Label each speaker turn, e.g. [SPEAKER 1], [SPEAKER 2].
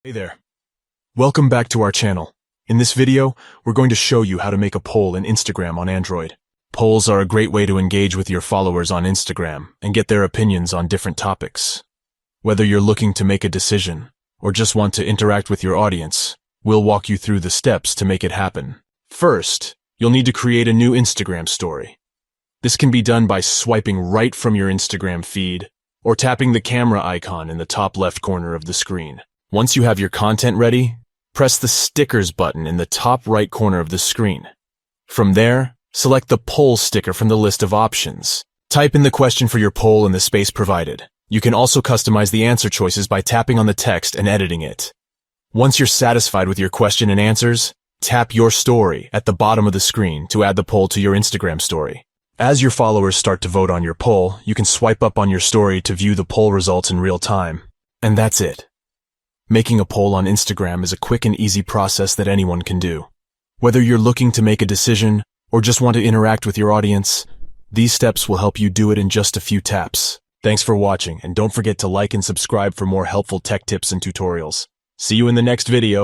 [SPEAKER 1] Hey there. Welcome back to our channel. In this video, we're going to show you how to make a poll in Instagram on Android. Polls are a great way to engage with your followers on Instagram and get their opinions on different topics. Whether you're looking to make a decision or just want to interact with your audience, we'll walk you through the steps to make it happen. First, you'll need to create a new Instagram story. This can be done by swiping right from your Instagram feed or tapping the camera icon in the top left corner of the screen. Once you have your content ready, press the stickers button in the top right corner of the screen. From there, select the poll sticker from the list of options. Type in the question for your poll in the space provided. You can also customize the answer choices by tapping on the text and editing it. Once you're satisfied with your question and answers, tap your story at the bottom of the screen to add the poll to your Instagram story. As your followers start to vote on your poll, you can swipe up on your story to view the poll results in real time. And that's it. Making a poll on Instagram is a quick and easy process that anyone can do. Whether you're looking to make a decision or just want to interact with your audience, these steps will help you do it in just a few taps. Thanks for watching, and don't forget to like and subscribe for more helpful tech tips and tutorials. See you in the next video.